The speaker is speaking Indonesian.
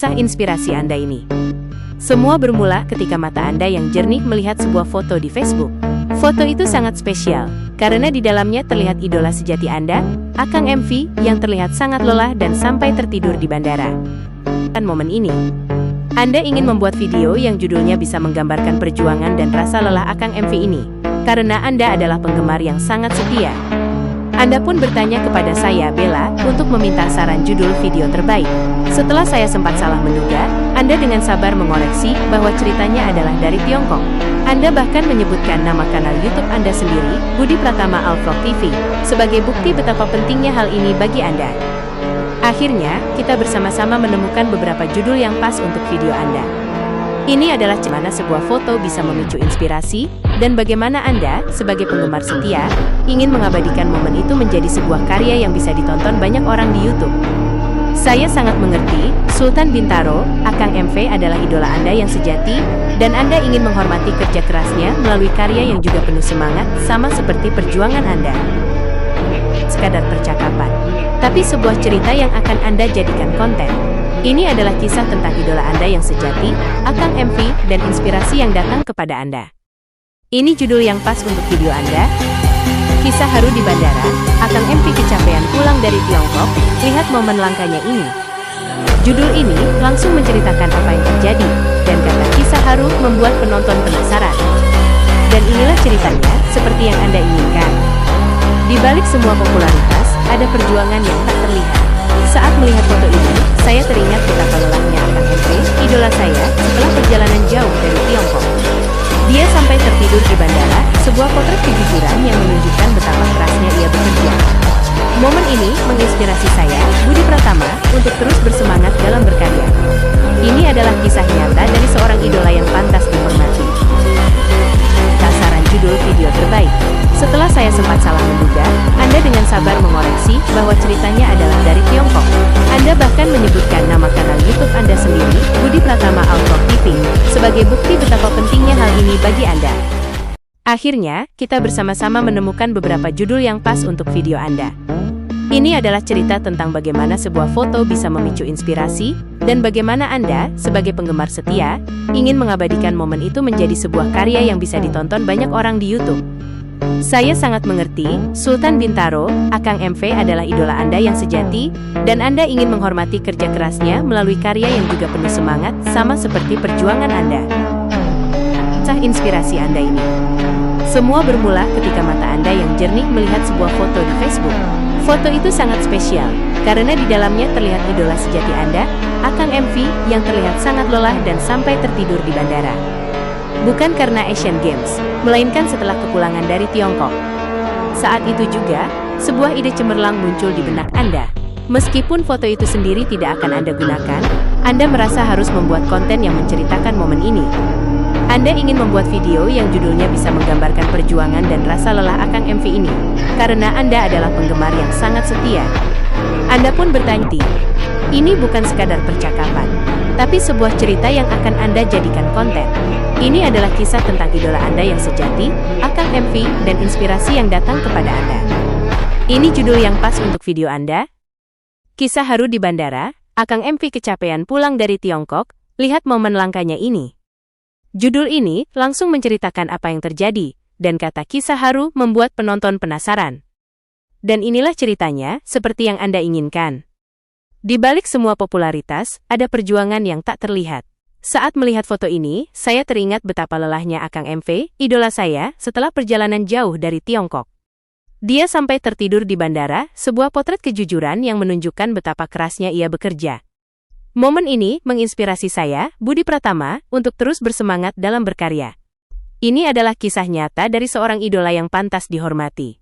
Kisah inspirasi Anda ini. Semua bermula ketika mata Anda yang jernih melihat sebuah foto di Facebook. Foto itu sangat spesial, karena di dalamnya terlihat idola sejati Anda, Akang MV, yang terlihat sangat lelah dan sampai tertidur di bandara. Dan momen ini, Anda ingin membuat video yang judulnya bisa menggambarkan perjuangan dan rasa lelah Akang MV ini, karena Anda adalah penggemar yang sangat setia. Anda pun bertanya kepada saya, Bella, untuk meminta saran judul video terbaik. Setelah saya sempat salah menduga, Anda dengan sabar mengoreksi bahwa ceritanya adalah dari Tiongkok. Anda bahkan menyebutkan nama kanal YouTube Anda sendiri, Budi Pratama Alvlog TV, sebagai bukti betapa pentingnya hal ini bagi Anda. Akhirnya, kita bersama-sama menemukan beberapa judul yang pas untuk video Anda. Ini adalah bagaimana sebuah foto bisa memicu inspirasi, dan bagaimana Anda, sebagai penggemar setia, ingin mengabadikan momen itu menjadi sebuah karya yang bisa ditonton banyak orang di YouTube. Saya sangat mengerti, Sultan Bintaro, Akang MV adalah idola Anda yang sejati, dan Anda ingin menghormati kerja kerasnya melalui karya yang juga penuh semangat, sama seperti perjuangan Anda. Sekadar percakapan, tapi sebuah cerita yang akan Anda jadikan konten. Ini adalah kisah tentang idola Anda yang sejati, Akang MV, dan inspirasi yang datang kepada Anda. Ini judul yang pas untuk video Anda. Kisah haru di bandara, Akang MV kecapean pulang dari Tiongkok, lihat momen langkanya ini. Judul ini langsung menceritakan apa yang terjadi, dan kata kisah haru membuat penonton penasaran. Dan inilah ceritanya, seperti yang Anda inginkan. Di balik semua popularitas, ada perjuangan yang tak terlihat. Saat melihat foto ini, saya teringat betapa lelahnya Akang MV, idola saya, setelah perjalanan jauh dari Tiongkok. Dia sampai tertidur di bandara, sebuah potret kejujuran yang menunjukkan betapa kerasnya ia bekerja. Momen ini menginspirasi saya, Budi Pratama, untuk terus bersemangat dalam berkarya. Ini adalah kisah nyata dari seorang idola yang pantas dihormati. Saran judul video terbaik. Setelah saya sempat salah menduga, Anda dengan sabar mengoreksi bahwa ceritanya adalah dari Tiongkok. Anda bahkan menyebutkan nama kanal YouTube Anda sendiri, Budi Pratama Alvlog TV, sebagai bukti betapa pentingnya hal ini bagi Anda. Akhirnya, kita bersama-sama menemukan beberapa judul yang pas untuk video Anda. Ini adalah cerita tentang bagaimana sebuah foto bisa memicu inspirasi, dan bagaimana Anda, sebagai penggemar setia, ingin mengabadikan momen itu menjadi sebuah karya yang bisa ditonton banyak orang di YouTube. Saya sangat mengerti, Sultan Bintaro, Akang MV adalah idola Anda yang sejati, dan Anda ingin menghormati kerja kerasnya melalui karya yang juga penuh semangat, sama seperti perjuangan Anda. Kisah inspirasi Anda ini. Semua bermula ketika mata Anda yang jernih melihat sebuah foto di Facebook. Foto itu sangat spesial, karena di dalamnya terlihat idola sejati Anda, Akang MV, yang terlihat sangat lelah dan sampai tertidur di bandara. Bukan karena Asian Games, melainkan setelah kepulangan dari Tiongkok. Saat itu juga, sebuah ide cemerlang muncul di benak Anda. Meskipun foto itu sendiri tidak akan Anda gunakan, Anda merasa harus membuat konten yang menceritakan momen ini. Anda ingin membuat video yang judulnya bisa menggambarkan perjuangan dan rasa lelah Akang MV ini, karena Anda adalah penggemar yang sangat setia. Anda pun bertanya, ini bukan sekadar percakapan, tapi sebuah cerita yang akan Anda jadikan konten. Ini adalah kisah tentang idola Anda yang sejati, Akang MV, dan inspirasi yang datang kepada Anda. Ini judul yang pas untuk video Anda. Kisah haru di bandara, Akang MV kecapean pulang dari Tiongkok, lihat momen langkanya ini. Judul ini langsung menceritakan apa yang terjadi, dan kata kisah haru membuat penonton penasaran. Dan inilah ceritanya, seperti yang Anda inginkan. Di balik semua popularitas, ada perjuangan yang tak terlihat. Saat melihat foto ini, saya teringat betapa lelahnya Akang MV, idola saya, setelah perjalanan jauh dari Tiongkok. Dia sampai tertidur di bandara, sebuah potret kejujuran yang menunjukkan betapa kerasnya ia bekerja. Momen ini menginspirasi saya, Budi Pratama, untuk terus bersemangat dalam berkarya. Ini adalah kisah nyata dari seorang idola yang pantas dihormati.